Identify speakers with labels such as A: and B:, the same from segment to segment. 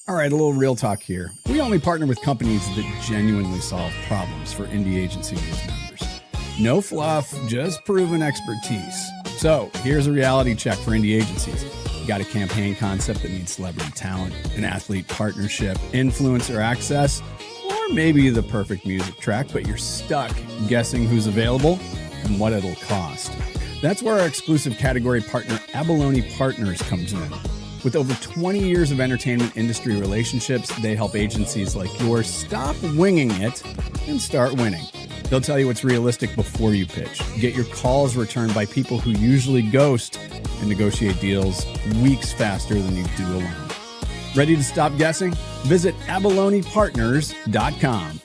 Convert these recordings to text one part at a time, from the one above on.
A: All right, a little real talk here. We only partner with companies that genuinely solve problems for indie agency news members. No fluff, just proven expertise. So here's a reality check for indie agencies. You got a campaign concept that needs celebrity talent, an athlete partnership, influencer access, or maybe the perfect music track, but you're stuck guessing who's available and what it'll cost. That's where our exclusive category partner, Abalone Partners, comes in. With over 20 years of entertainment industry relationships, they help agencies like yours stop winging it and start winning. They'll tell you what's realistic before you pitch. Get your calls returned by people who usually ghost and negotiate deals weeks faster than you do alone. Ready to stop guessing? Visit abalonepartners.com.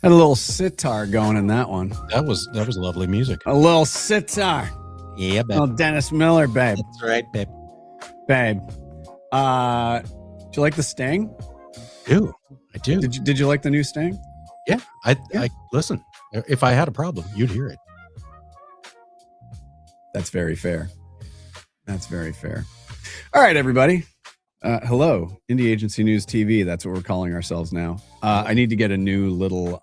A: Had a little sitar going in that one.
B: That was lovely music.
A: A little sitar.
B: Yeah, babe.
A: Oh, Dennis Miller, babe.
B: That's right, babe.
A: Babe. Do you like the Sting?
B: I do.
A: Did you like the new Sting?
B: Yeah. I listen. If I had a problem, you'd hear it.
A: That's very fair. That's very fair. All right, everybody. Hello, Indie Agency News TV. That's what we're calling ourselves now. I need to get a new little,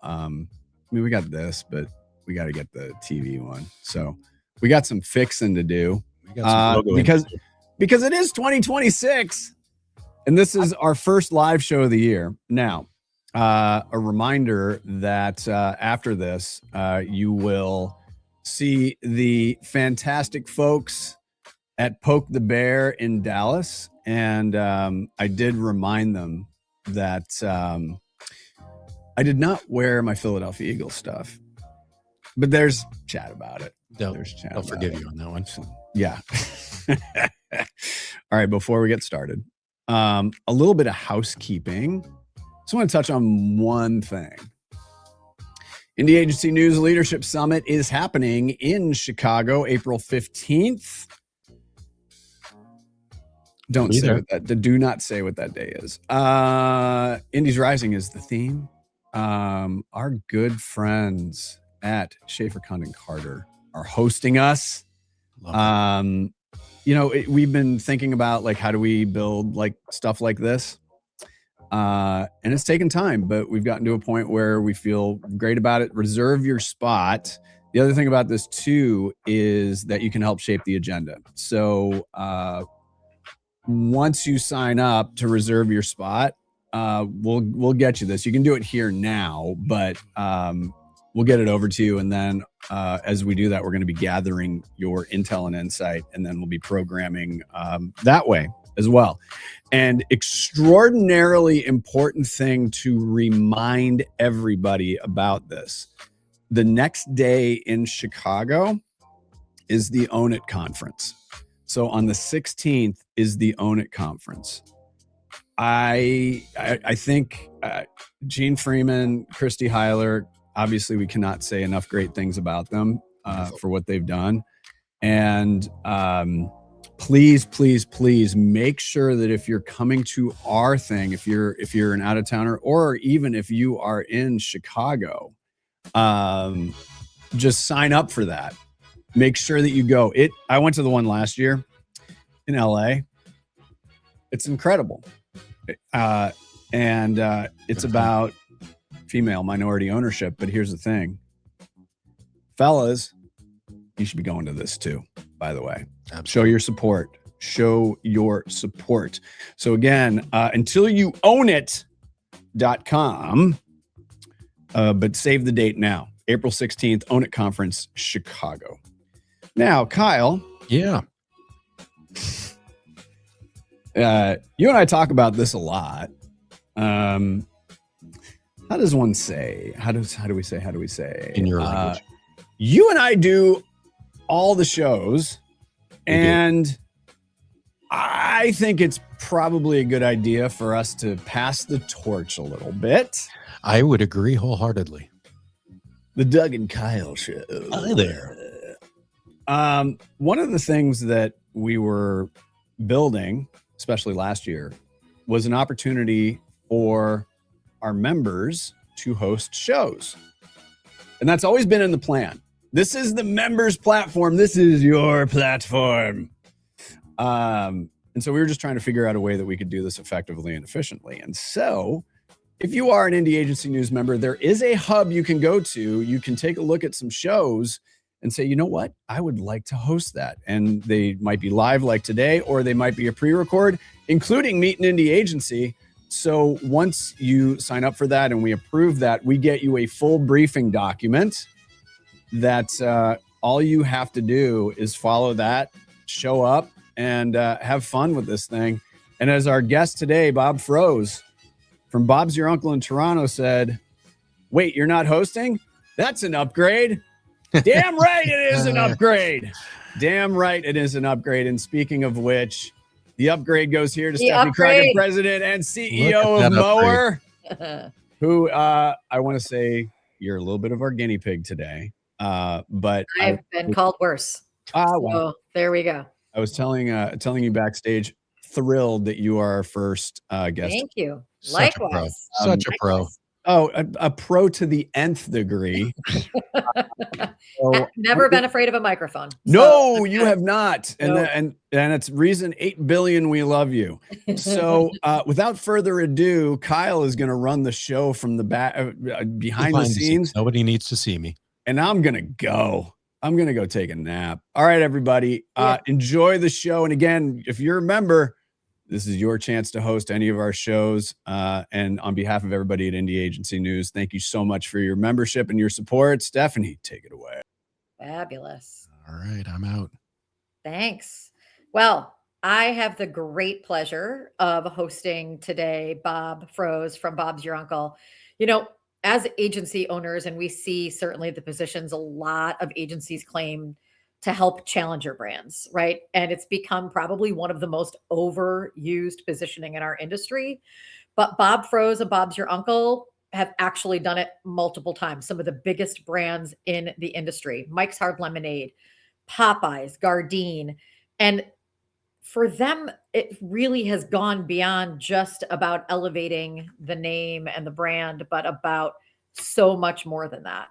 A: we got this, but we got to get the TV one. So we got some fixing to do because it is 2026 and this is our first live show of the year. Now, a reminder that after this, you will see the fantastic folks at Poke the Bear in Dallas. And I did remind them that I did not wear my Philadelphia Eagles stuff, but there's chat about it.
B: They'll forgive you on that one.
A: Yeah. All right. Before we get started, a little bit of housekeeping. Just want to touch on one thing. Indie Agency News Leadership Summit is happening in Chicago, April 15th. Don't say what that. Do not say what that day is. Indies Rising is the theme. Our good friends at Schaefer Condon Carter are hosting us. We've been thinking about like how do we build like stuff like this, and it's taken time, but we've gotten to a point where we feel great about it. Reserve your spot. The other thing about this too is that you can help shape the agenda. So. Once you sign up to reserve your spot, we'll get you this. You can do it here now, but we'll get it over to you. And then as we do that, we're going to be gathering your intel and insight, and then we'll be programming that way as well. And extraordinarily important thing to remind everybody about this. The next day in Chicago is the Own It conference. So on the 16th is the Own It conference. I think Gene Freeman, Christy Heiler, obviously we cannot say enough great things about them for what they've done. And please make sure that if you're coming to our thing, if you're an out-of-towner, or even if you are in Chicago, just sign up for that. Make sure that you go. I went to the one last year in LA. It's incredible. And it's about female minority ownership. But here's the thing. Fellas, you should be going to this too, by the way. Absolutely. Show your support. Show your support. So again, until you own it.com, but save the date now. April 16th, Own It Conference, Chicago. Now, Kyle.
B: Yeah.
A: You and I talk about this a lot. How does one say? How do we say?
B: In your language.
A: You and I do all the shows, and I think it's probably a good idea for us to pass the torch a little bit.
B: I would agree wholeheartedly.
A: The Doug and Kyle show.
B: Hi there.
A: One of the things that we were building, especially last year, was an opportunity for our members to host shows. And that's always been in the plan. This is the members platform. This is your platform. And so we were just trying to figure out a way that we could do this effectively and efficiently. And so if you are an Indie Agency News member, there is a hub you can go to. You can take a look at some shows and say, you know what? I would like to host that. And they might be live like today, or they might be a pre-record, including Meet an Indie Agency. So once you sign up for that and we approve that, we get you a full briefing document that all you have to do is follow that, show up, and have fun with this thing. And as our guest today, Bob Froese from Bob's Your Uncle in Toronto said, wait, you're not hosting? That's an upgrade. Damn right it is an upgrade. Damn right it is an upgrade. And speaking of which, the upgrade goes here to Stephanie Crockett, President and CEO of Mower, who I want to say you're a little bit of our guinea pig today. But
C: I've been called worse. So there we go.
A: I was telling you backstage, thrilled that you are our first guest.
C: Thank you.
B: Likewise. Such a pro.
A: Oh, a pro to the nth degree.
C: Never been afraid of a microphone.
A: No, you have not. And it's reason 8 billion we love you. So without further ado, Kyle is going to run the show from the back behind the scenes.
B: Nobody needs to see me.
A: And I'm going to go take a nap. All right, everybody. Enjoy the show. And again, if you're a member, this is your chance to host any of our shows. And on behalf of everybody at Indie Agency News, thank you so much for your membership and your support. Stephanie, take it away.
C: Fabulous.
B: All right, I'm out.
C: Thanks. Well, I have the great pleasure of hosting today Bob Froese from Bob's Your Uncle. You know, as agency owners, and we see certainly the positions a lot of agencies claim to help challenger brands, right? And it's become probably one of the most overused positioning in our industry. But Bob Froese and Bob's Your Uncle have actually done it multiple times. Some of the biggest brands in the industry, Mike's Hard Lemonade, Popeyes, Gardein. And for them, it really has gone beyond just about elevating the name and the brand, but about so much more than that.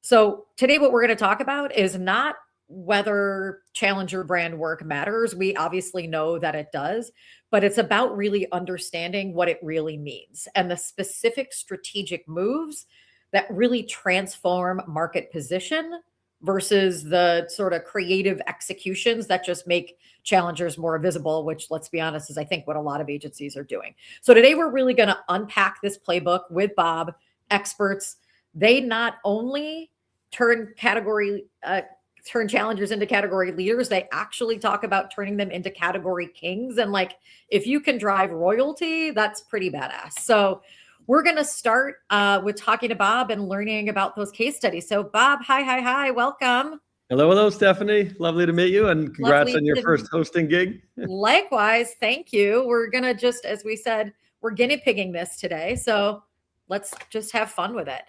C: So today, what we're going to talk about is not whether challenger brand work matters. We obviously know that it does, but it's about really understanding what it really means and the specific strategic moves that really transform market position versus the sort of creative executions that just make challengers more visible, which, let's be honest, is I think what a lot of agencies are doing. So today we're really going to unpack this playbook with Bob, experts. They not only turn challengers into category leaders, they actually talk about turning them into category kings. And like, if you can drive royalty, that's pretty badass. So we're going to start with talking to Bob and learning about those case studies. So Bob, hi, welcome.
D: Hello, Stephanie. Lovely to meet you, and congrats on your first hosting gig.
C: Likewise, thank you. We're going to just, as we said, we're guinea pigging this today. So let's just have fun with it.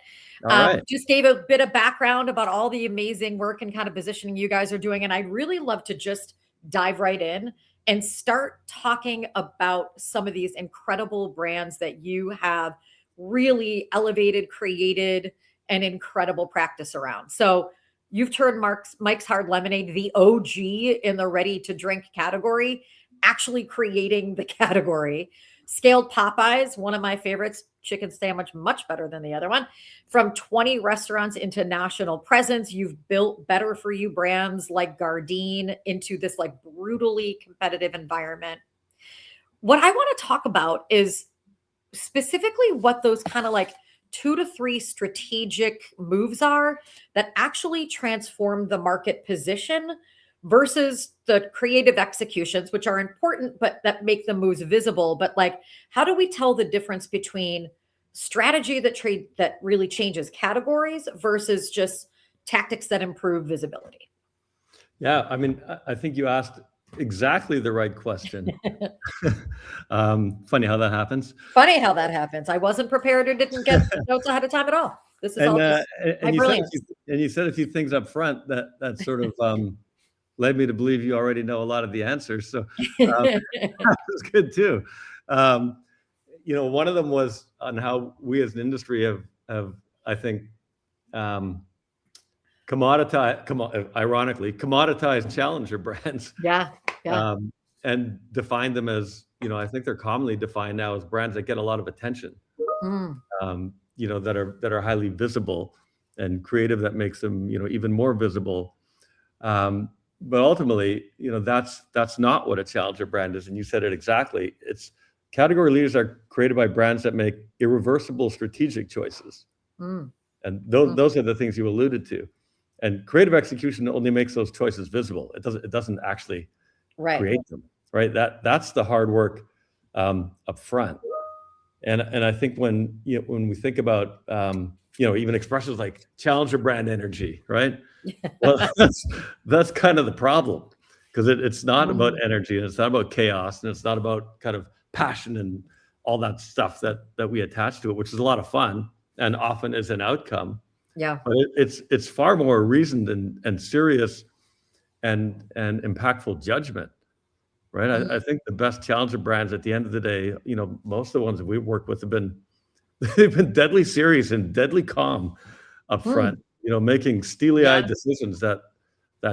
C: Right. Just gave a bit of background about all the amazing work and kind of positioning you guys are doing. And I'd really love to just dive right in and start talking about some of these incredible brands that you have really elevated, created, and incredible practice around. So you've turned Mike's Hard Lemonade, the OG in the ready to drink category, actually creating the category. Scaled Popeyes, one of my favorites, chicken sandwich, much better than the other one. From 20 restaurants into national presence, you've built better for you brands like Gardein into this like brutally competitive environment. What I want to talk about is specifically what those kind of like 2 to 3 strategic moves are that actually transform the market position versus the creative executions, which are important, but that make the moves visible. But like, how do we tell the difference between strategy that really changes categories versus just tactics that improve visibility?
D: Yeah, I mean, I think you asked exactly the right question. Funny how that happens.
C: Funny how that happens. I wasn't prepared or didn't get notes ahead of time at all. This is all just my brilliance.
D: You said a few things up front that sort of led me to believe you already know a lot of the answers. So that was good too. One of them was on how we as an industry have I think, ironically, commoditize challenger brands.
C: Yeah.
D: And define them as, I think they're commonly defined now as brands that get a lot of attention, that are highly visible and creative, that makes them, even more visible. But ultimately, that's not what a challenger brand is. And you said it exactly. It's category leaders are created by brands that make irreversible strategic choices. And those are the things you alluded to. And creative execution only makes those choices visible. It doesn't actually create them, right? That's the hard work up front. And I think when we think about even expressions like challenger brand energy, right? Well, that's kind of the problem, because it's not about energy, and it's not about chaos, and it's not about kind of passion and all that stuff that we attach to it, which is a lot of fun and often is an outcome.
C: Yeah.
D: But it's far more reasoned and serious and impactful judgment, right? I think the best challenger brands at the end of the day, most of the ones that we've worked with they've been deadly serious and deadly calm up front, making steely-eyed decisions that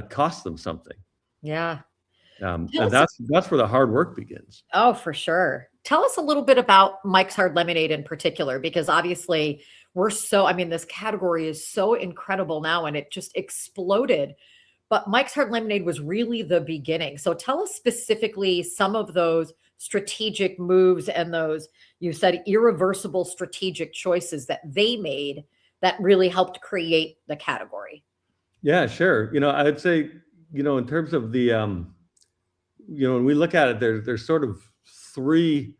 D: cost them something.
C: Yeah.
D: And that's where the hard work begins.
C: Oh, for sure. Tell us a little bit about Mike's Hard Lemonade in particular, because obviously this category is so incredible now, and it just exploded. But Mike's Hard Lemonade was really the beginning. So tell us specifically some of those strategic moves and those, you said, irreversible strategic choices that they made that really helped create the category.
D: Yeah, sure. I would say, in terms of the, when we look at it, there's sort of three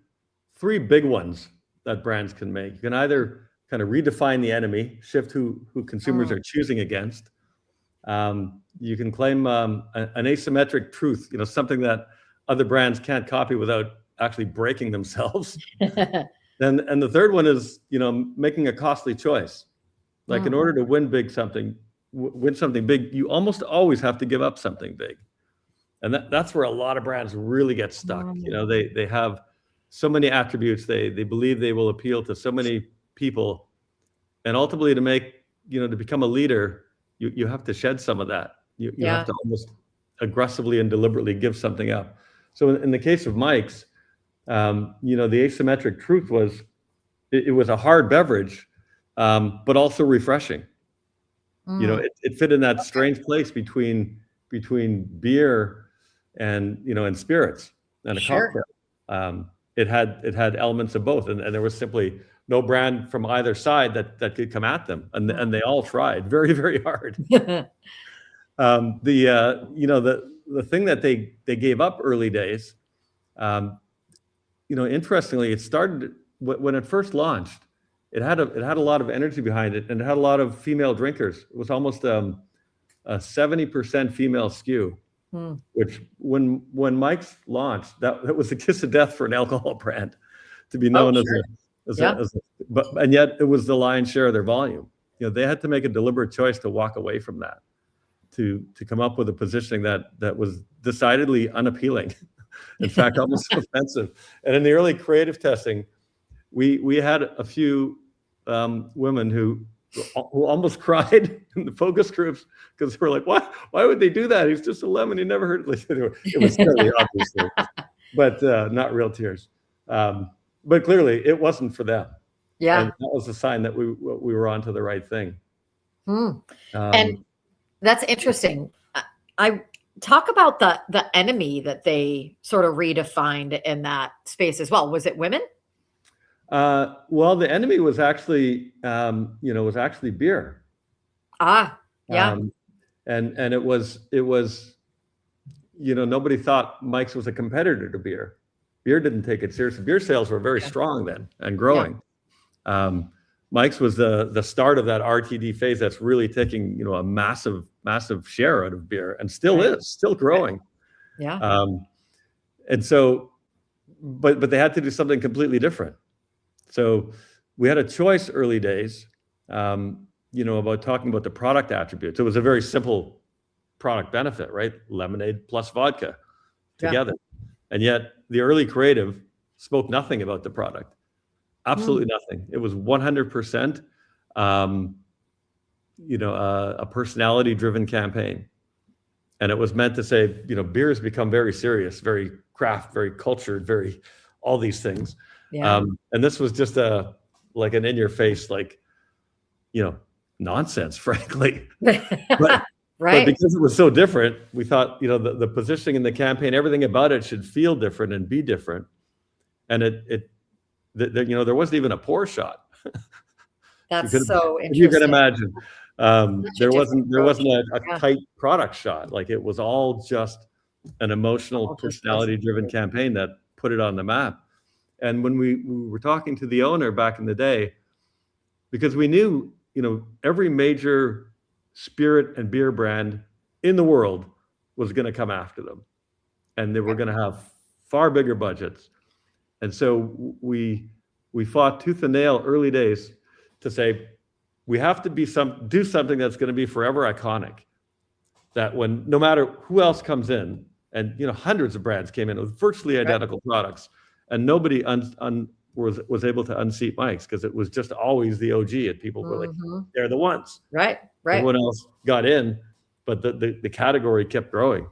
D: big ones that brands can make. You can either kind of redefine the enemy, shift who consumers are choosing against. You can claim an asymmetric truth, something that other brands can't copy without actually breaking themselves. And the third one is, making a costly choice. Like in order to win something big, you almost always have to give up something big. And that's where a lot of brands really get stuck. They have so many attributes. They believe they will appeal to so many people. And ultimately to become a leader, you have to shed some of that. You have to almost aggressively and deliberately give something up. So in the case of Mike's, the asymmetric truth was, it was a hard beverage, but also refreshing. It fit in that strange place between beer and spirits and a cocktail. It had elements of both, and there was simply no brand from either side that could come at them, and they all tried very, very hard. The thing that they gave up early days, interestingly, it started when it first launched. It had a lot of energy behind it, and it had a lot of female drinkers. It was almost a 70% female skew, which when Mike's launched, that was the kiss of death for an alcohol brand to be known and yet it was the lion's share of their volume. They had to make a deliberate choice to walk away from that, to come up with a positioning that was decidedly unappealing, in fact, almost offensive. And in the early creative testing, we had a few women who almost cried in the focus groups, because they were like, why would they do that? He's just a lemon. He never heard it. It was silly, obviously, but not real tears. But clearly it wasn't for them.
C: Yeah.
D: And that was a sign that we were onto the right thing.
C: And that's interesting. I talk about the enemy that they sort of redefined in that space as well. Was it women?
D: Well, the enemy was actually, beer.
C: Yeah.
D: And it was, nobody thought Mike's was a competitor to beer. Beer didn't take it seriously. Beer sales were very strong then and growing. Mike's was the start of that RTD phase that's really taking, a massive share out of beer, and still growing.
C: Yeah.
D: And so, but they had to do something completely different. So we had a choice early days, about talking about the product attributes. It was a very simple product benefit, right? Lemonade plus vodka together. And yet the early creative spoke nothing about the product. Absolutely nothing. It was 100%, a personality-driven campaign, and it was meant to say, beer has become very serious, very craft, very cultured, very all these things.
C: Yeah.
D: And this was just like an in-your-face, like, nonsense, frankly. But
C: Right.
D: because it was so different, we thought, the positioning in the campaign, everything about it should feel different and be different. And there wasn't even a pour shot.
C: That's so interesting.
D: You can imagine. There wasn't a
C: Yeah.
D: tight product shot. Like, it was all just an emotional, personality-driven campaign that put it on the map. And when we were talking to the owner back in the day, because we knew, every major spirit and beer brand in the world was going to come after them, and they were going to have far bigger budgets. And so we fought tooth and nail early days to say, we have to do something that's going to be forever iconic, that when, no matter who else comes in, and hundreds of brands came in with virtually identical products, and nobody was able to unseat Mike's, because it was just always the OG, and people were like, they're the ones.
C: Right.
D: Everyone else got in, but the category kept growing.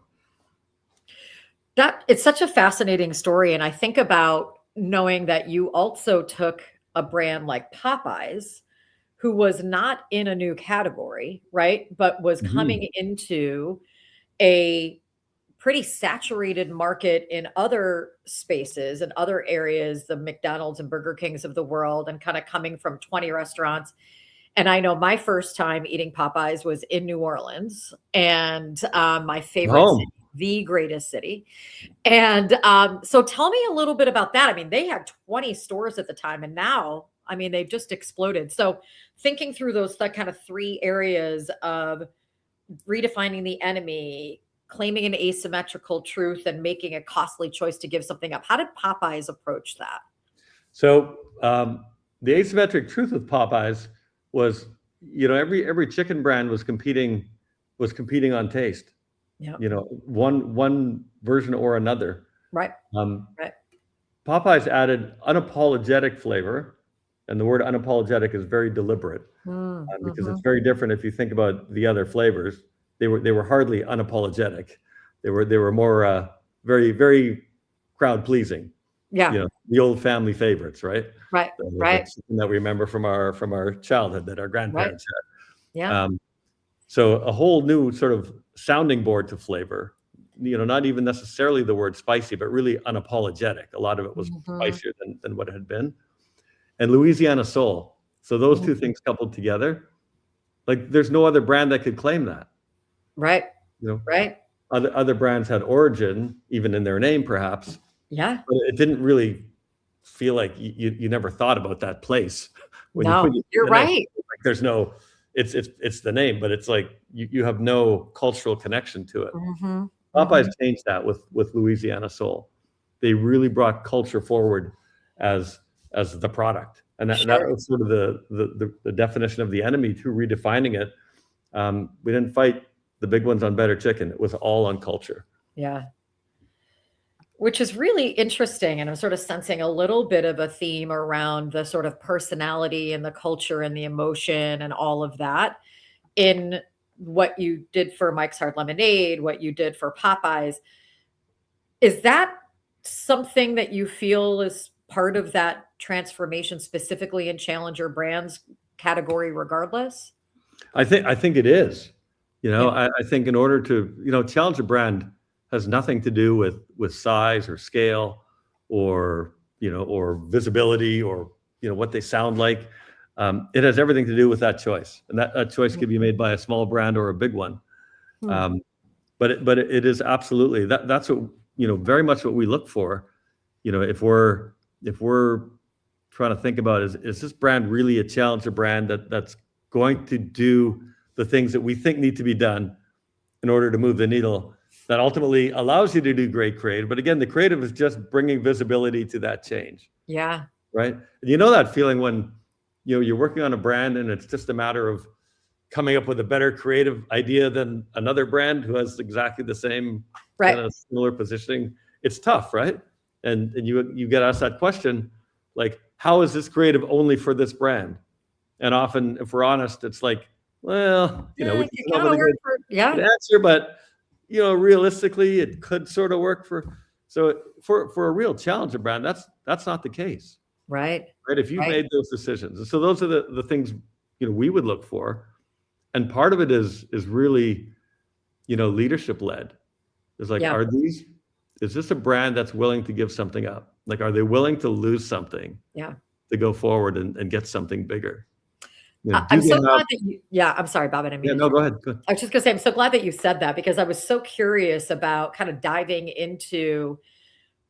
C: It's such a fascinating story. And I think about knowing that you also took a brand like Popeyes, who was not in a new category, right? But was coming into a pretty saturated market in other spaces and other areas, the McDonald's and Burger Kings of the world, and kind of coming from 20 restaurants. And I know my first time eating Popeyes was in New Orleans, and my favorite city, the greatest city. And so tell me a little bit about that. I mean, they had 20 stores at the time, and now, I mean, they've just exploded. So thinking through that kind of three areas of redefining the enemy, claiming an asymmetrical truth, and making a costly choice to give something up. How did Popeyes approach that?
D: So the asymmetric truth with Popeyes was, every chicken brand was competing on taste.
C: Yeah.
D: One version or another.
C: Right.
D: Right. Popeyes added unapologetic flavor, and the word unapologetic is very deliberate, because it's very different if you think about the other flavors. They were hardly unapologetic. They were more very, very crowd pleasing.
C: Yeah.
D: The old family favorites, right?
C: Right.
D: That's something that we remember from our childhood that our grandparents had.
C: Yeah.
D: So a whole new sort of sounding board to flavor. Not even necessarily the word spicy, but really unapologetic. A lot of it was spicier than what it had been. And Louisiana soul. So those two things coupled together, like, there's no other brand that could claim that.
C: Right. Right.
D: Other brands had origin, even in their name, perhaps.
C: Yeah.
D: But it didn't really feel like you never thought about that place.
C: You're right.
D: Like, there's no, it's the name, but it's like you have no cultural connection to it. Popeyes changed that with Louisiana soul. They really brought culture forward as the product, and that was sort of the definition of the enemy to redefining it. We didn't fight the big ones on better chicken. It was all on culture.
C: Yeah. Which is really interesting. And I'm sort of sensing a little bit of a theme around the sort of personality and the culture and the emotion and all of that in what you did for Mike's Hard Lemonade, what you did for Popeyes. Is that something that you feel is part of that transformation, specifically in challenger brands category, regardless?
D: I think it is. I think in order to, challenger brand has nothing to do with size or scale or visibility or, what they sound like. It has everything to do with that choice, and that choice can be made by a small brand or a big one. But it is absolutely that's what, very much what we look for. If we're trying to think about, is this brand really a challenger brand that's going to do the things that we think need to be done in order to move the needle, that ultimately allows you to do great creative. But again, the creative is just bringing visibility to that change.
C: Yeah.
D: Right. And that feeling when, you're working on a brand and it's just a matter of coming up with a better creative idea than another brand who has exactly the same kind of similar positioning. It's tough, right? And you get asked that question, like, how is this creative only for this brand? And often, if we're honest, it's like, well, we
C: it
D: can
C: can
D: come
C: kind
D: up
C: of
D: with a
C: work for, yeah.
D: good answer, but realistically, it could sort of work for. So for a real challenger brand, that's not the case,
C: Right.
D: right? If you've
C: Right.
D: made those decisions, and so those are the things we would look for, and part of it is really leadership led. It's like,
C: Yeah.
D: is this a brand that's willing to give something up? Like, are they willing to lose something?
C: Yeah.
D: To go forward and get something bigger.
C: I'm so glad that you, I'm sorry, Bob. I didn't mean to.
D: No, go ahead. Go ahead.
C: I was just going to say, I'm so glad that you said that, because I was so curious about kind of diving into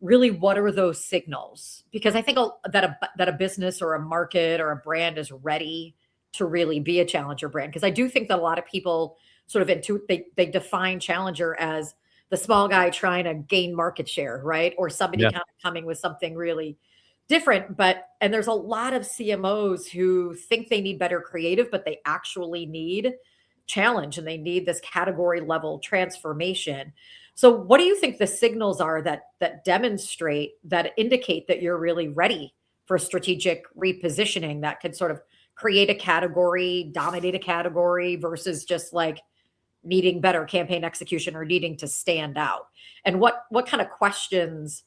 C: really what are those signals, because I think that a business or a market or a brand is ready to really be a challenger brand. Because I do think that a lot of people sort of they define challenger as the small guy trying to gain market share, right? Or somebody kind of coming with something really different. And there's a lot of CMOs who think they need better creative, but they actually need challenge and they need this category level transformation. So what do you think the signals are that demonstrate, that indicate that you're really ready for strategic repositioning that could sort of create a category, dominate a category, versus just like needing better campaign execution or needing to stand out? And what kind of questions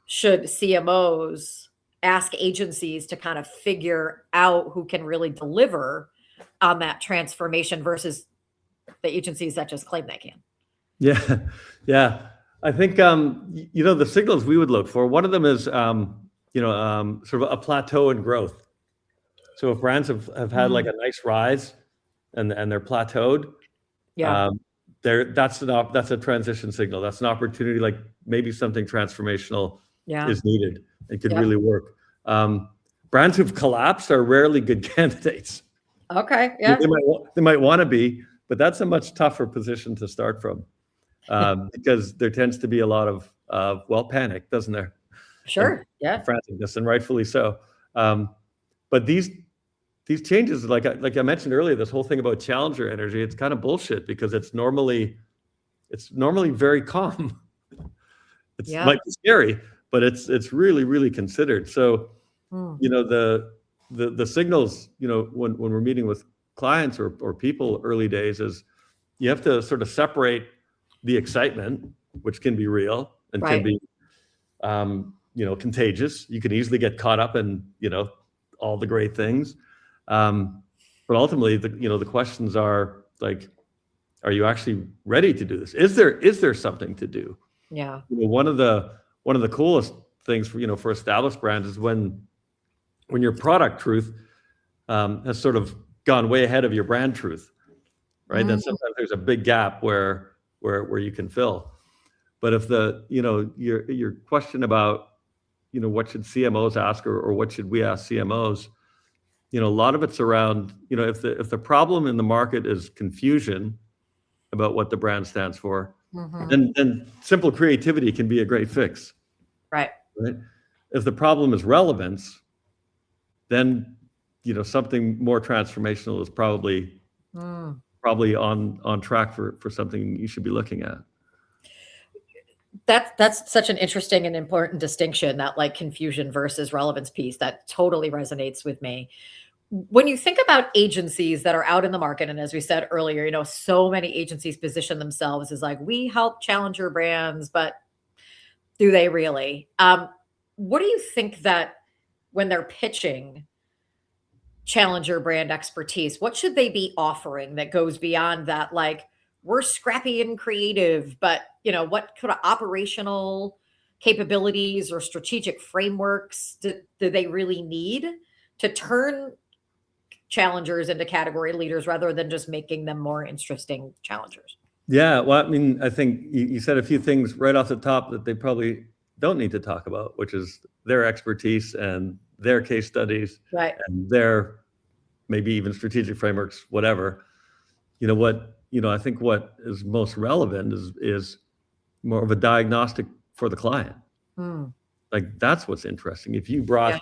C: should CMOs ask agencies to kind of figure out who can really deliver on that transformation versus the agencies that just claim they can?
D: Yeah. I think, the signals we would look for, one of them is, sort of a plateau in growth. So if brands have had like a nice rise and they're plateaued, that's a transition signal. That's an opportunity, like maybe something transformational is needed. It could really work. Brands who've collapsed are rarely good candidates.
C: Okay. Yeah.
D: They might want to be, but that's a much tougher position to start from, because there tends to be a lot of panic, doesn't there?
C: Sure.
D: And franticness, and rightfully so. But these changes, like I mentioned earlier, this whole thing about challenger energy, it's kind of bullshit, because it's normally very calm. It might be scary, but it's really, really considered. So, the signals, when we're meeting with clients or people early days, is you have to sort of separate the excitement, which can be real and can be, contagious. You can easily get caught up in, all the great things. But ultimately, the questions are like, are you actually ready to do this? Is there something to do?
C: Yeah.
D: One of the coolest things for established brands is when your product truth has sort of gone way ahead of your brand truth, right? Then sometimes there's a big gap where you can fill. But if your question about what should CMOs ask, or what should we ask CMOs, a lot of it's around if the problem in the market is confusion about what the brand stands for, then simple creativity can be a great fix.
C: Right.
D: If the problem is relevance, then something more transformational is probably on track for something you should be looking at.
C: That's such an interesting and important distinction, that like confusion versus relevance piece. That totally resonates with me. When you think about agencies that are out in the market, and as we said earlier, so many agencies position themselves as like, we help challenger brands, but do they really? What do you think that when they're pitching challenger brand expertise, what should they be offering that goes beyond that? Like, we're scrappy and creative, but what kind of operational capabilities or strategic frameworks do they really need to turn challengers into category leaders, rather than just making them more interesting challengers?
D: Yeah, well, I mean, I think you said a few things right off the top that they probably don't need to talk about, which is their expertise and their case studies,
C: right,
D: and their maybe even strategic frameworks, whatever. I think what is most relevant is more of a diagnostic for the client. Like, that's what's interesting. If you brought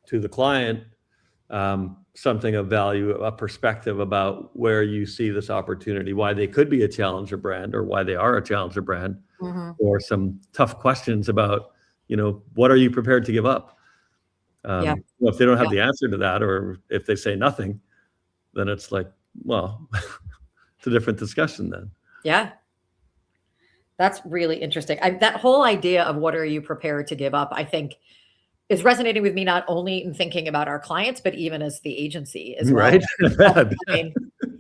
D: to the client something of value, a perspective about where you see this opportunity, why they could be a challenger brand, or why they are a challenger brand, or some tough questions about, what are you prepared to give up? If they don't have the answer to that, or if they say nothing, then it's like, well, it's a different discussion then.
C: Yeah. That's really interesting. That whole idea of what are you prepared to give up, I think is resonating with me, not only in thinking about our clients, but even as the agency as well.
D: Right.
C: I mean,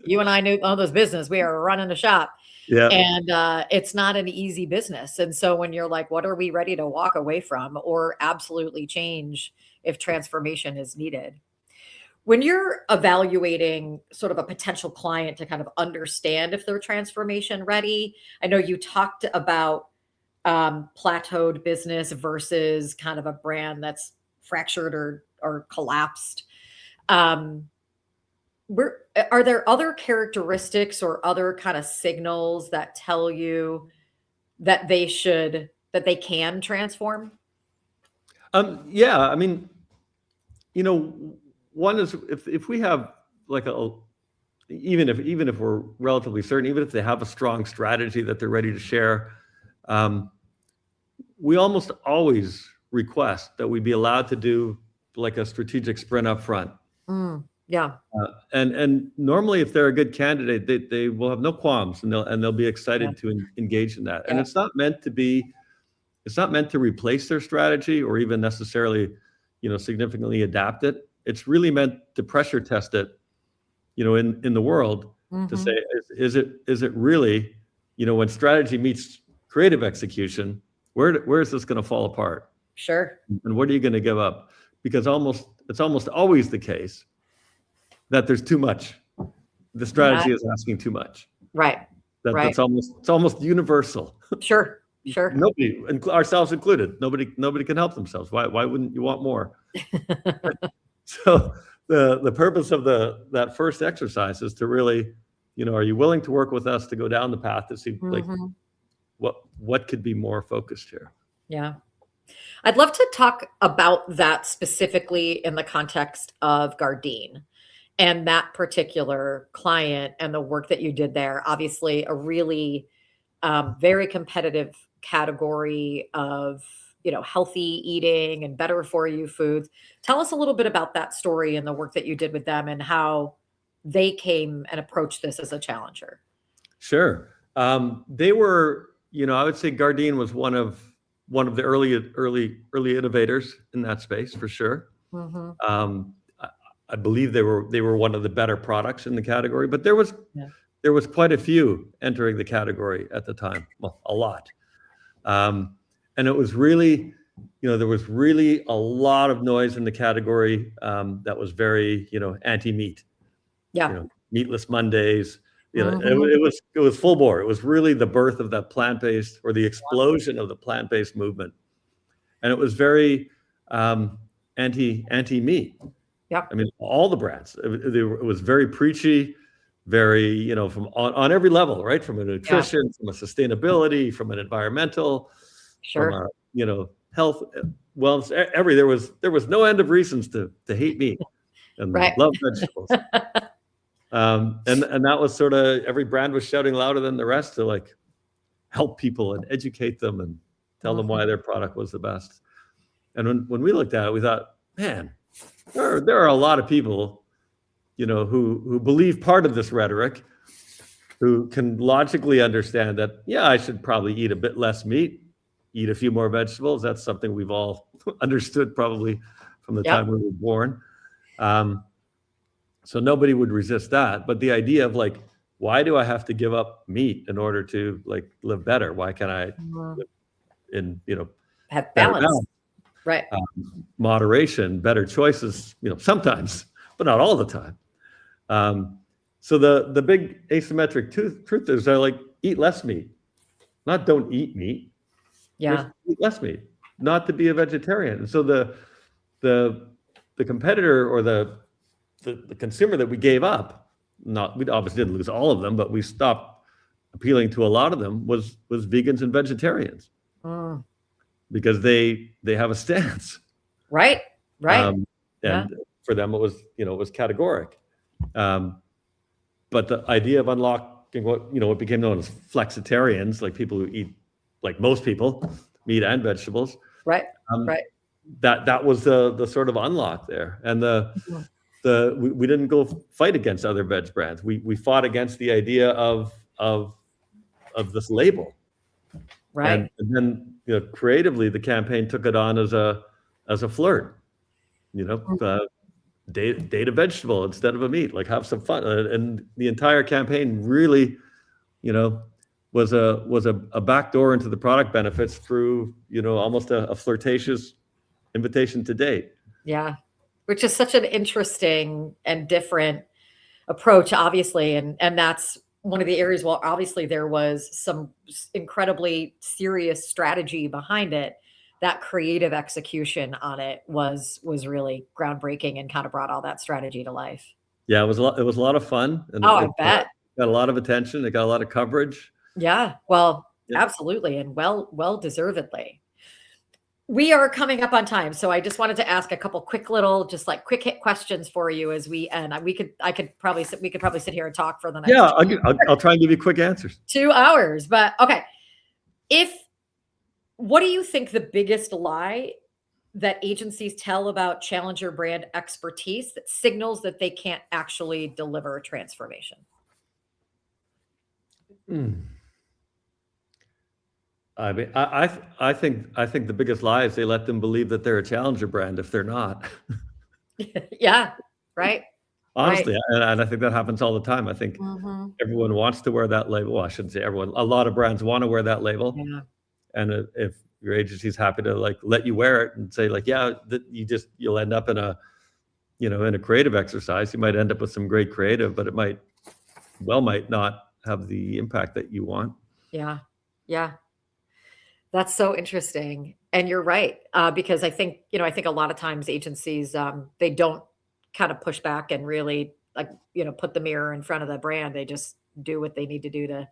C: you and I know this business. We are running a shop.
D: Yeah.
C: And it's not an easy business. And so when you're like, what are we ready to walk away from or absolutely change if transformation is needed? When you're evaluating sort of a potential client to kind of understand if they're transformation ready, I know you talked about plateaued business versus kind of a brand that's fractured or collapsed. Are there other characteristics or other kind of signals that tell you that they can transform?
D: Yeah, I mean, one is if we have like even if we're relatively certain, even if they have a strong strategy that they're ready to share, we almost always request that we be allowed to do like a strategic sprint up front.
C: Yeah.
D: And normally, if they're a good candidate, they will have no qualms, and they'll be excited to engage in that. And it's not meant to replace their strategy or even necessarily, significantly adapt it. It's really meant to pressure test it, in the world to say, is it really, when strategy meets creative execution, where is this going to fall apart?
C: Sure.
D: And what are you going to give up? Because it's almost always the case that there's too much. The strategy is asking too much.
C: Right.
D: It's almost universal.
C: Sure.
D: Nobody, ourselves included, nobody can help themselves. Why wouldn't you want more? So the purpose of that first exercise is to really, are you willing to work with us to go down the path to see like what could be more focused here?
C: Yeah. I'd love to talk about that specifically in the context of Gardein and that particular client and the work that you did there. Obviously, a really very competitive category of healthy eating and better for you foods. Tell us a little bit about that story and the work that you did with them and how they came and approached this as a challenger.
D: Sure. They were, I would say Gardein was one of the early innovators in that space for sure. I believe they were one of the better products in the category, but there was quite a few entering the category at the time. Well, a lot. And it was really, there was really a lot of noise in the category that was very, anti-meat.
C: Yeah.
D: Meatless Mondays. It was full bore. It was really the birth of that plant-based or the explosion of the plant-based movement. And it was very anti-meat.
C: Yeah.
D: I mean, all the brands. It was very preachy, very, from on every level, right? From a nutrition, from a sustainability, from an environmental, from a, health, wellness, there was no end of reasons to hate meat and love vegetables. And that was sort of every brand was shouting louder than the rest to like help people and educate them and tell them why their product was the best. And when we looked at it, we thought, man, there are a lot of people, who believe part of this rhetoric, who can logically understand that, I should probably eat a bit less meat, eat a few more vegetables. That's something we've all understood probably from the time we were born. So nobody would resist that. But the idea of like, why do I have to give up meat in order to like live better? Why can't I live in,
C: have balance? Right.
D: Moderation, better choices, sometimes, but not all the time. So the big asymmetric truth is I like eat less meat, not don't eat meat.
C: Yeah.
D: Just eat less meat, not to be a vegetarian. And so the competitor or the consumer that we gave up, we obviously didn't lose all of them, but we stopped appealing to a lot of them was vegans and vegetarians. Because they have a stance,
C: right.
D: And for them it was categoric. But the idea of unlocking what became known as flexitarians, like people who eat, like most people, meat and vegetables,
C: right.
D: That was the sort of unlock there, and we didn't go fight against other veg brands. We fought against the idea of this label.
C: Right.
D: And then, you know, creatively, the campaign took it on as a flirt. You know, date a vegetable instead of a meat. Like, have some fun. And the entire campaign really, you know, was a backdoor into the product benefits through, you know, almost a flirtatious invitation to date.
C: Yeah, which is such an interesting and different approach, obviously, and that's one of the areas where obviously there was some incredibly serious strategy behind it. That creative execution on it was really groundbreaking and kind of brought all that strategy to life.
D: Yeah, it was a lot of fun. And
C: I bet.
D: Got a lot of attention. It got a lot of coverage.
C: Yeah, well,
D: Yeah.
C: absolutely, and well deservedly. We are coming up on time, so I just wanted to ask a couple quick little, just like quick hit questions for you as we end. We could probably sit here and talk for the next
D: I'll try and give you quick answers.
C: 2 hours, but okay. What do you think the biggest lie that agencies tell about challenger brand expertise that signals that they can't actually deliver a transformation?
D: I mean, I think the biggest lie is they let them believe that they're a challenger brand if they're not.
C: Yeah, right.
D: Honestly, and I think that happens all the time. I think everyone wants to wear that label. Well, I shouldn't say everyone. A lot of brands want to wear that label.
C: Yeah.
D: And if your agency's happy to like let you wear it and say like, yeah, you'll end up in a creative exercise. You might end up with some great creative, but it might not have the impact that you want.
C: Yeah. Yeah. That's so interesting. And you're right. Because I think a lot of times agencies, they don't kind of push back and really put the mirror in front of the brand. They just do what they need to do to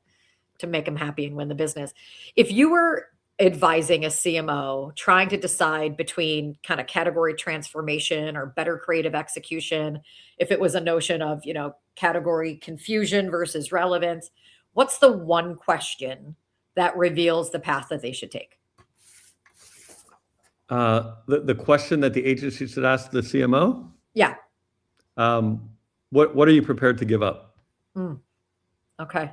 C: make them happy and win the business. If you were advising a CMO trying to decide between kind of category transformation or better creative execution, if it was a notion of, category confusion versus relevance, what's the one question that reveals the path that they should take?
D: The question that the agency should ask the CMO?
C: Yeah.
D: What are you prepared to give up?
C: Okay.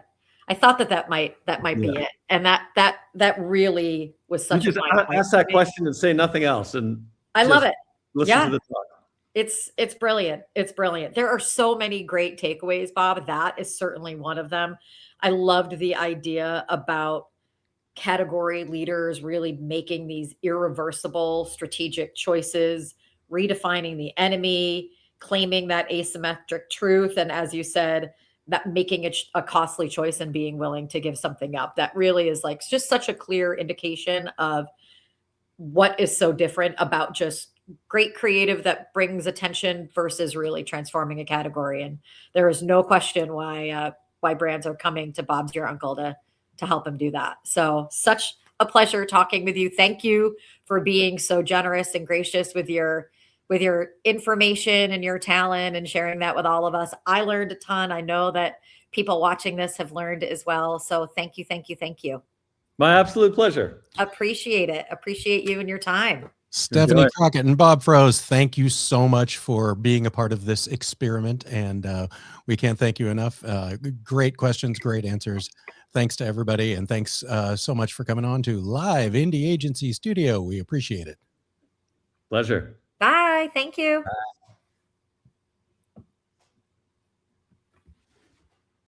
C: I thought that might be it. And that really was such
D: you
C: a
D: just
C: fine
D: ask that question and say nothing else. And
C: I love it.
D: Listen to the talk.
C: It's brilliant. It's brilliant. There are so many great takeaways, Bob. That is certainly one of them. I loved the idea about category leaders really making these irreversible strategic choices, redefining the enemy, claiming that asymmetric truth. And as you said, that making it a costly choice and being willing to give something up. That really is like just such a clear indication of what is so different about just great creative that brings attention versus really transforming a category. And there is no question why brands are coming to Bob's Your Uncle to help them do that. So such a pleasure talking with you. Thank you for being so generous and gracious with your information and your talent and sharing that with all of us. I learned a ton. I know that people watching this have learned as well. So thank you, thank you, thank you.
D: My absolute pleasure.
C: Appreciate it. Appreciate you and your time.
B: Stephanie Crockett and Bob Froese, thank you so much for being a part of this experiment. And we can't thank you enough. Great questions, great answers. Thanks to everybody. And thanks so much for coming on to Live Indie Agency Studio. We appreciate it.
D: Pleasure.
C: Bye. Thank you.
D: Bye.